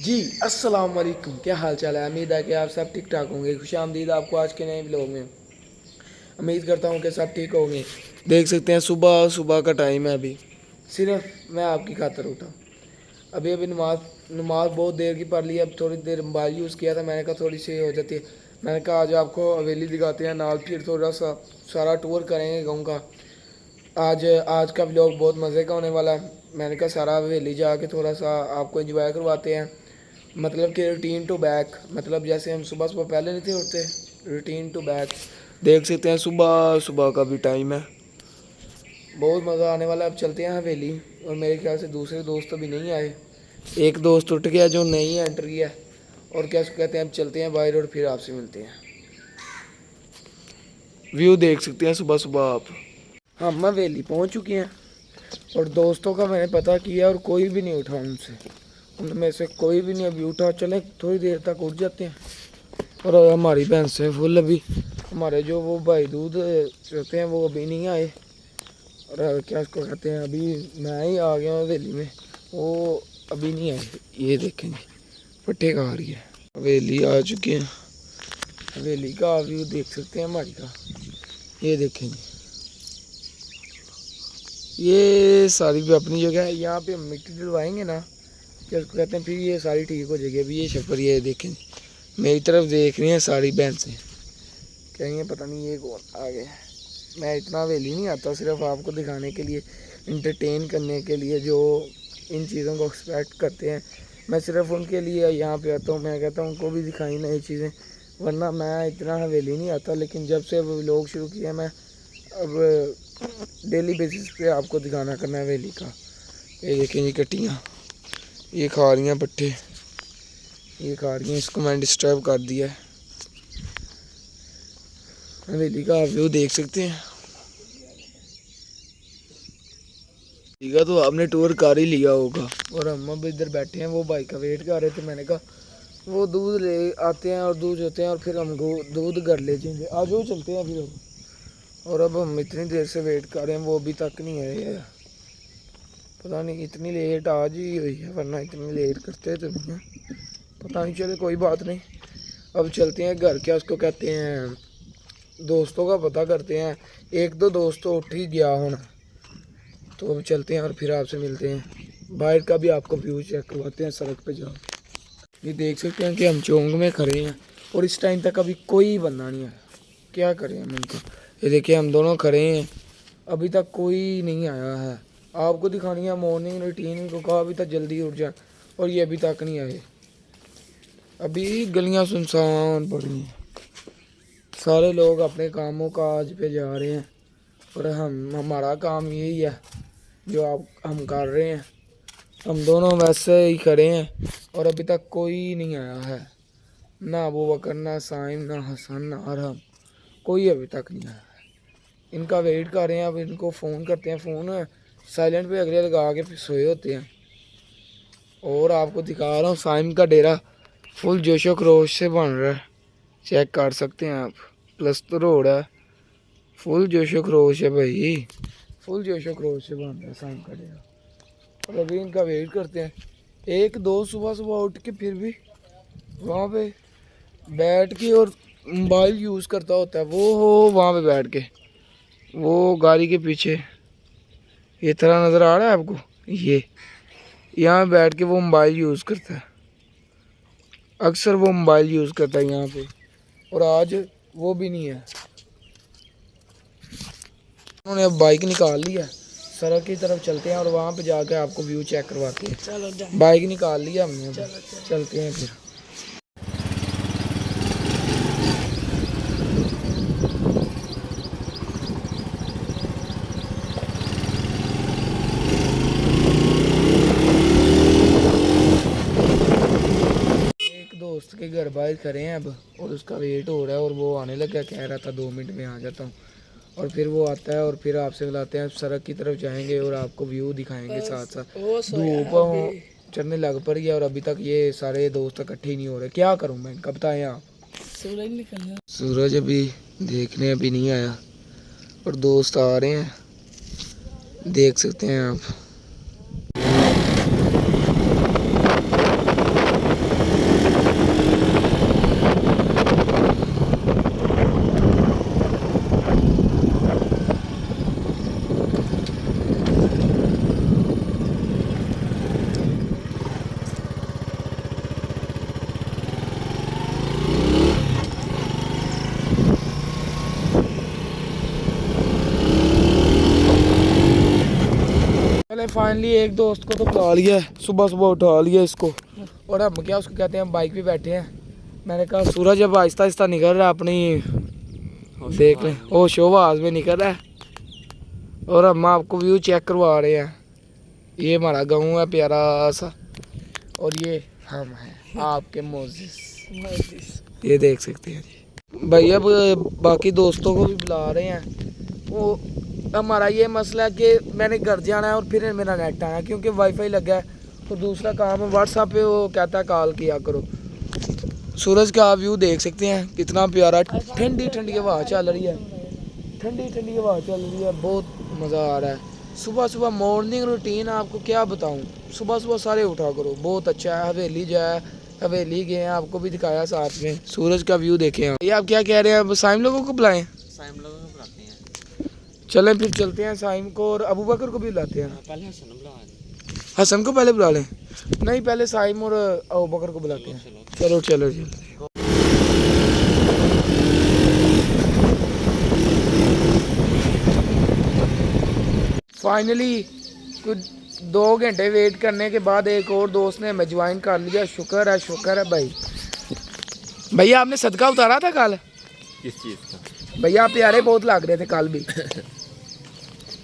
जी अस्सलाम वालेकुम, क्या हाल चाल है। उम्मीद है कि आप सब ठीक ठाक होंगे। खुश आमदीद आपको आज के नए ब्लॉग में। उम्मीद करता हूँ कि सब ठीक होंगे। देख सकते हैं सुबह सुबह का टाइम है। अभी सिर्फ मैं आपकी खातर उठा। अभी अभी नमाज नमाज बहुत देर की पढ़ ली। अब थोड़ी देर मोबाइल यूज़ किया था। मैंने कहा थोड़ी सी हो जाती है। मैंने कहा आज आपको हवेली दिखाते हैं, नाल फिर थोड़ा सा सारा टूर करेंगे गाँव का। आज आज का व्लॉग बहुत मज़े का होने वाला है। मैंने कहा सारा हवेली जाके थोड़ा सा आपको एंजॉय करवाते हैं। मतलब कि रूटीन टू बैक, मतलब जैसे हम सुबह सुबह पहले नहीं थे उठते, रूटीन टू बैक। देख सकते हैं सुबह सुबह का भी टाइम है। बहुत मज़ा आने वाला है। अब चलते हैं हवेली। और मेरे ख्याल से दूसरे दोस्त अभी नहीं आए। एक दोस्त उठ गया जो नहीं एंटर किया। और क्या उसको कहते हैं, अब चलते हैं बाई रोड, फिर आपसे मिलते हैं। व्यू देख सकते हैं सुबह सुबह आप। हम हवेली पहुंच चुके हैं और दोस्तों का मैंने पता किया और कोई भी नहीं उठा उनसे। उनमें से कोई भी नहीं अभी उठा। चले थोड़ी देर तक उठ जाते हैं। और हमारी भैंसें फुल अभी। हमारे जो वो भाई दूध चलते हैं वो अभी नहीं आए। और क्या उसको कहते हैं, अभी मैं ही आ गया हूँ हवेली में, वो अभी नहीं आए। ये देखेंगे पट्टे खा रही है। हवेली आ चुके हैं। हवेली का व्यू देख सकते हैं हमारी का। ये देखेंगे, ये सारी भी अपनी जगह है। यहाँ पे हम मिट्टी डलवाएंगे ना, क्या उसको कहते हैं, फिर ये सारी ठीक हो जाएगी। अभी ये शक्कर ये देखें, मेरी तरफ देख रही हैं सारी भैंसें। कहेंगे पता नहीं ये कौन आ गया। मैं इतना हवेली नहीं आता, सिर्फ आपको दिखाने के लिए, इंटरटेन करने के लिए। जो इन चीज़ों को एक्सपेक्ट करते हैं, मैं सिर्फ उनके लिए यहाँ पे आता हूँ। मैं कहता हूँ उनको भी दिखाई नई चीज़ें, वरना मैं इतना हवेली नहीं आता। लेकिन जब से वो लोग शुरू किया, मैं अब डेली बेसिस पे आपको दिखाना करना है हवेली का। ये देखें ये कटियाँ, ये खा रही हैं पट्टे, ये खा रही हैं। इसको मैंने डिस्टर्ब कर दिया है। हवेली का आप व्यू देख सकते हैं। ठीक है, तो आपने टूर कर ही लिया होगा। और हम अब इधर बैठे हैं, वो भाई का वेट कर रहे थे। मैंने कहा वो दूध ले आते हैं और दूध होते हैं और फिर हम दूध घर ले जाएंगे। आज वो चलते हैं फिर अब। और अब हम इतनी देर से वेट कर रहे हैं, वो अभी तक नहीं आए हैं। पता नहीं इतनी लेट आज ही हुई है, वरना इतनी लेट करते तो नहीं है। पता नहीं, चले कोई बात नहीं। अब चलते हैं घर, क्या उसको कहते हैं, दोस्तों का पता करते हैं। एक दो दोस्त तो उठ ही गया होना। तो अब चलते हैं और फिर आपसे मिलते हैं। बाहर का भी आपको व्यू चेक करवाते हैं सड़क पे जाओ। ये देख सकते हैं कि हम चौंग में खड़े हैं और इस टाइम तक अभी कोई बंदा नहीं आया। क्या करें हम इनको। ये देखिए हम दोनों खड़े हैं, अभी तक कोई नहीं आया है। आपको दिखानी है मॉर्निंग रूटीन। इनको कहा अभी तक जल्दी उठ जाए और ये अभी तक नहीं आए। अभी गलियां सुनसान पड़ी हैं, सारे लोग अपने कामों काज पे जा रहे हैं। और हमारा काम यही है जो आप हम कर रहे हैं। हम दोनों वैसे ही खड़े हैं और अभी तक कोई नहीं आया है। ना अबू बकर, ना साइम, ना हसन, ना अरहम, कोई अभी तक नहीं आया है। इनका वेट कर रहे हैं। अब इनको फ़ोन करते हैं। फ़ोन साइलेंट पे अगले लगा के फिर सोए होते हैं। और आपको दिखा रहा हूँ साइम का डेरा फुल जोशो खरोश से बन रहा है। चेक कर सकते हैं आप, प्लस्तर हो रहा है। फुल जोशो खरोश है भाई, फुल जोशो खरोश से बन रहा है साइम का डेरा। और अभी इनका वेट करते हैं। एक दो सुबह सुबह उठ के फिर भी वहाँ पे बैठ के और मोबाइल यूज़ करता होता है। वो हो वहाँ पे बैठ के, वो गाड़ी के पीछे ये तरह नज़र आ रहा है आपको, ये यहाँ बैठ के वो मोबाइल यूज़ करता है। अक्सर वो मोबाइल यूज़ करता है यहाँ पे। और आज वो भी नहीं है। उन्होंने अब बाइक निकाल लिया, सड़क की तरफ चलते हैं और वहाँ पे जाकर आपको व्यू चेक करवाते हैं। चलो बाइक निकाल लिया हमने, चलते हैं फिर। एक दोस्त के घर बाहर खड़े हैं अब और उसका वेट हो रहा है और वो आने लगा। कह रहा था 2 मिनट में आ जाता हूँ। और फिर वो आता है और फिर आपसे मिलाते हैं। सड़क की तरफ जाएंगे और आपको व्यू दिखाएंगे साथ साथ। धूप चढ़ने लग पड़ी है और अभी तक ये सारे दोस्त इकट्ठे ही नहीं हो रहे। क्या करूँ मैं, इनका बताएं आप। सूरज निकल, सूरज अभी देखने अभी नहीं आया और दोस्त आ रहे हैं, देख सकते हैं आप। चले फाइनली एक दोस्त को तो बुला लिया है, सुबह सुबह उठा लिया इसको, और हम क्या उसको कहते हैं, बाइक पे बैठे हैं। मैंने कहा सूरज अब आहिस्ता आहिस्ता निकल रहा है, अपनी देख लें वो शोवाज में निकल रहा है, और हम आपको व्यू चेक करवा रहे हैं। ये हमारा गाँव है प्यारा सा, और ये हम हैं आपके मोजिस, ये देख सकते हैं जी। भाई अब बाकी दोस्तों को भी बुला रहे हैं। वो हमारा ये मसला है कि मैंने घर जाना है और फिर मेरा नेट आया, क्योंकि वाईफाई लगा है, और दूसरा काम है व्हाट्सएप पे वो कहता है कॉल किया करो। सूरज का व्यू देख सकते हैं कितना प्यारा, ठंडी ठंडी हवा चल रही है, ठंडी ठंडी हवा चल रही है, बहुत मज़ा आ रहा है। सुबह सुबह मॉर्निंग रूटीन आपको क्या बताऊं, सुबह सुबह सारे उठा करो, बहुत अच्छा है। हवेली जाए, हवेली गए हैं, आपको भी दिखाया साथ में, सूरज का व्यू देखें। ये आप क्या कह रहे हैं, अब साइम लोगों को बुलाएं? साइम लोगों को बुलाते हैं। चलें फिर चलते हैं, साइम को और अबू बकर को भी बुलाते हैं। पहले हसन बुला दें। हसन को पहले बुला लें? नहीं, पहले साइम और अबू बकर को बुलाते हैं। चलो चलो चलो। फाइनली कुछ 2 घंटे वेट करने के बाद एक और दोस्त ने हमें ज्वाइन कर लिया। शुक्र है भाई। भैया आपने सदका उतारा था कल? किस चीज़ का? भैया आप प्यारे बहुत लग रहे थे कल भी।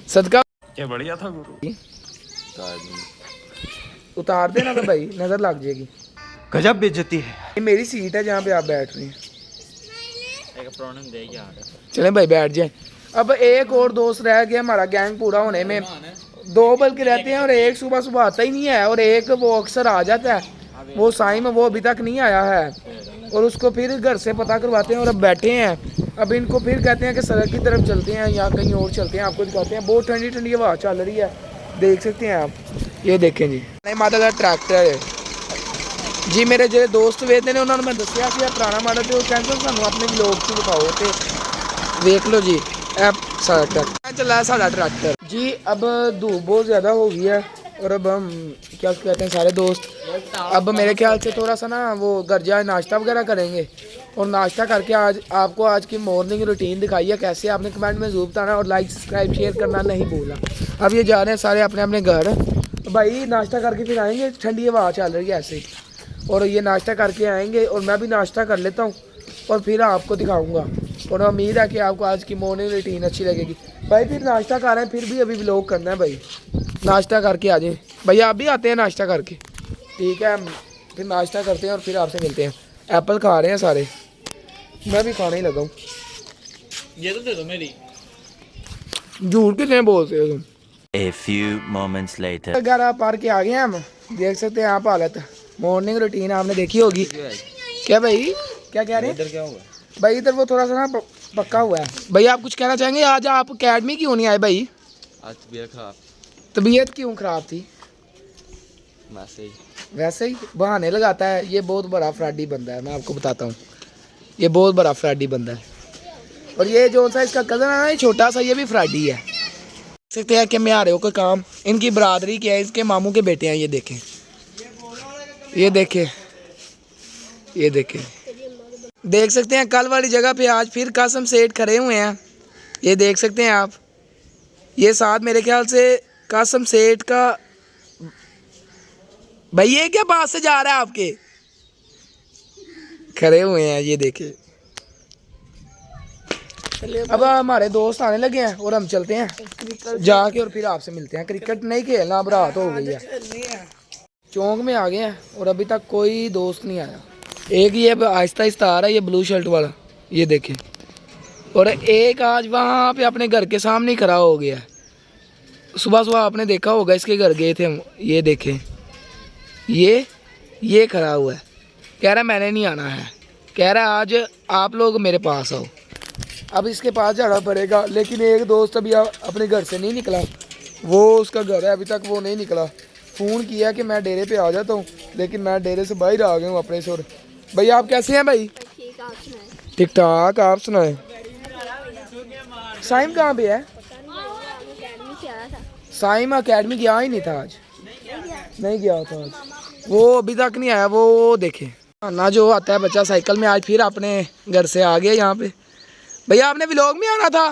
सदका क्या बढ़िया था गुरु। उतार देना तो भाई, नजर लग जाएगी। गजब बेइज्जती है। ये मेरी सीट है जहाँ पे आप बैठ रहे हैं। एक प्रॉब्लम दे यार। चलें भाई बैठ जाए। अब एक और दोस्त रह गया हमारा गैंग पूरा होने में। 2 बल्कि रहते हैं, और एक सुबह सुबह आता ही नहीं है, और एक वो अक्सर आ जाता है, वो साइम वो अभी तक नहीं आया है, और उसको फिर घर से पता करवाते हैं। और अब बैठे हैं, अब इनको फिर कहते हैं कि सड़क की तरफ चलते हैं या कहीं और चलते हैं, आपको दिखाते हैं। बहुत ठंडी ठंडी हवा चल रही है, देख सकते हैं आप। ये देखें जी, नहीं माता का ट्रैक्टर है जी। मेरे जो दोस्त वेदे ने उन्होंने मैं दसिया कि पुराना मॉडल तो कहते सानू अपने लोग से दिखाओ, तो देख लो जी सारा ट्रैक्टर चला सारा ट्रैक्टर जी। अब धूप बहुत ज़्यादा हो गई है, और अब हम क्या कहते हैं सारे दोस्त, अब मेरे ख्याल से थोड़ा सा ना वो घर जाए नाश्ता वगैरह करेंगे, और नाश्ता करके आज की मॉर्निंग रूटीन दिखाई है कैसे, आपने कमेंट में ज़रूर बताना, और लाइक सब्सक्राइब शेयर करना नहीं भूलना। अब ये जा रहे हैं सारे अपने अपने घर। भाई नाश्ता करके फिर आएंगे, ठंडी हवा चल रही है ऐसे ही, और ये नाश्ता करके आएंगे, और मैं भी नाश्ता कर लेता हूँ, और फिर आपको दिखाऊंगा। और उम्मीद है कि आपको आज की मॉर्निंग रूटीन अच्छी लगेगी। भाई फिर नाश्ता कर रहे हैं, फिर भी अभी व्लॉग करना है भाई। नाश्ता करके आ जाए भैया, आप भी आते हैं नाश्ता करके? ठीक है, फिर नाश्ता करते हैं और फिर आपसे मिलते हैं। एप्पल खा रहे हैं सारे, मैं भी खाने ही लगा हूँ। ये तो दे दो मेरी। झूठ कितने बोलते हो तुम? A few moments later. 11 पार के आ गए हैं हम, देख सकते हैं आप हालत। मॉर्निंग रूटीन आपने देखी होगी। क्या भाई, क्या कह रहे हैं? इधर क्या हुआ भाई इधर वो थोड़ा सा ना पक्का हुआ है। भैया आप कुछ कहना चाहेंगे? आज आप अकेडमी क्यों नहीं आए भाई? आज तबीयत खराब। तबीयत क्यों खराब थी? वैसे ही बहाने लगाता है। ये बहुत बड़ा फ्रॉडी बंदा है, मैं आपको बताता हूँ, ये बहुत बड़ा फ्रॉडी बंदा है। और ये जो सा इसका कज़न है ना, ये छोटा सा, ये भी फ्रॉडी है। देख सकते हैं कि मैं आ रहे हो कोई काम, इनकी बरादरी क्या है, इसके मामू के बेटे हैं। ये देखें, ये देखें, ये देखें, देख सकते हैं कल वाली जगह पे आज फिर कासम सेठ खड़े हुए हैं। ये देख सकते हैं आप, ये साथ मेरे ख्याल से कासम सेठ का भाई। ये क्या पास से जा रहा है आपके, खड़े हुए हैं, ये देखे। अब हमारे दोस्त आने लगे हैं और हम चलते हैं जाके, और फिर आपसे मिलते हैं। क्रिकेट नहीं खेलना, अब रात हो गई है। चौक में आ गए हैं और अभी तक कोई दोस्त नहीं आया। एक ये आहिस्ता आहिस्ता आ रहा है, ये ब्लू शर्ट वाला, ये देखें। और एक आज वहाँ पे अपने घर के सामने खड़ा हो गया है। सुबह सुबह आपने देखा होगा, इसके घर गए थे हम। ये देखें, ये खड़ा हुआ है, कह रहा मैंने नहीं आना है, कह रहा आज आप लोग मेरे पास आओ। अब इसके पास जाना पड़ेगा, लेकिन एक दोस्त अभी अपने घर से नहीं निकला, वो उसका घर है अभी तक वो नहीं निकला। फ़ोन किया कि मैं डेरे पे आ जाता हूँ, लेकिन मैं डेरे से बाहर आ गया हूँ अपने से। और भैया आप कैसे हैं भाई? ठीक ठाक, आप सुनाएं। साइम कहाँ पे है? साइम अकेडमी गया ही नहीं था आज, नहीं गया था आज, वो अभी तक नहीं आया। वो देखे ना, जो आता है बच्चा साइकिल में, आज फिर अपने घर से आ गया यहाँ पे। भैया आपने व्लॉग में आना था,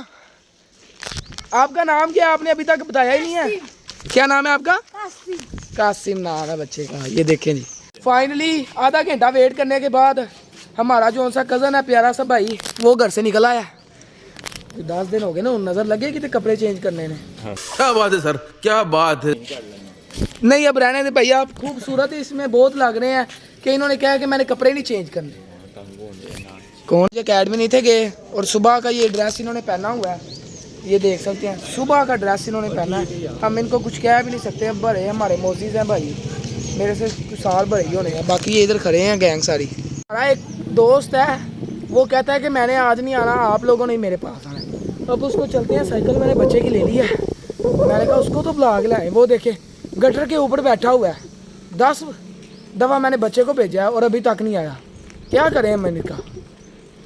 आपका नाम क्या है? आपने अभी तक बताया ही नहीं है। क्या नाम है आपका? कासिम नाम है बच्चे का। ये देखें जी, फाइनली आधा घंटा वेट करने के बाद हमारा जो सा कज़न है प्यारा सा भाई वो घर से निकल आया। 10 दिन हो गए ना, नज़र लगेगी तो कपड़े चेंज करने ने। क्या बात है सर, क्या बात है। नहीं अब रहने दे भैया, आप खूबसूरत इसमें बहुत लग रहे हैं कि इन्होंने कहा कि मैंने कपड़े नहीं चेंज करने। कौन से अकेडमी नहीं थे गए और सुबह का ये ड्रेस इन्होंने पहना हुआ है, ये देख सकते हैं सुबह का ड्रेस इन्होंने पहना है। हम इनको कुछ कह भी नहीं सकते, बड़े हमारे मोजीज हैं भाई, मेरे से कुछ साल बड़े ही होने हैं। बाकी ये इधर खड़े हैं गैंग सारी। हमारा एक दोस्त है वो कहता है कि मैंने आज नहीं आना, आप लोगों ने मेरे पास आना। अब उसको चलते हैं, साइकिल मैंने बच्चे की ले ली है। मैंने कहा उसको तो बुला के लाएँ। वो देखे गटर के ऊपर बैठा हुआ है, 10 दफ़ा मैंने बच्चे को भेजा है और अभी तक नहीं आया। क्या करें मैंने कहा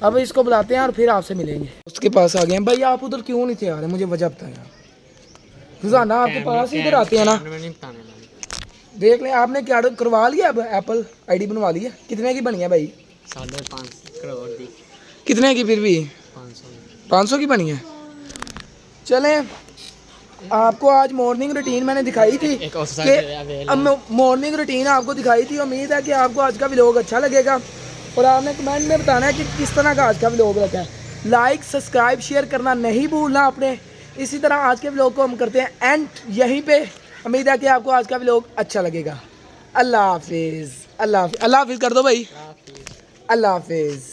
अब इसको बुलाते हैं और फिर आपसे मिलेंगे। उसके पास आ गए हैं। भाई आप उधर क्यों नहीं थे आ रहे, मुझे वजह बताएं। रोजाना आपके पास ही इधर आते हैं ना। देख लें आपने क्या करवा लिया, अब एप्पल आईडी बनवा ली है। कितने की बनी है भाई? 5.5 करोड़ दी। कितने की? फिर भी 500 की बनी है। चलें, आपको आज मॉर्निंग रूटीन मैंने दिखाई थी कि अब मॉर्निंग रूटीन आपको दिखाई थी। उम्मीद है कि आपको आज का व्लॉग अच्छा लगेगा और आपने कमेंट में बताना है कि किस तरह का आज का व्लॉग लगा है। लाइक सब्सक्राइब शेयर करना नहीं भूलना आपने। इसी तरह आज के व्लॉग को हम करते हैं एंड यहीं पे। उम्मीद है कि आपको आज का व्लॉग अच्छा लगेगा। अल्लाह हाफिज़। अल्लाह हाफिज़ कर दो भाई। अल्लाह हाफिज़।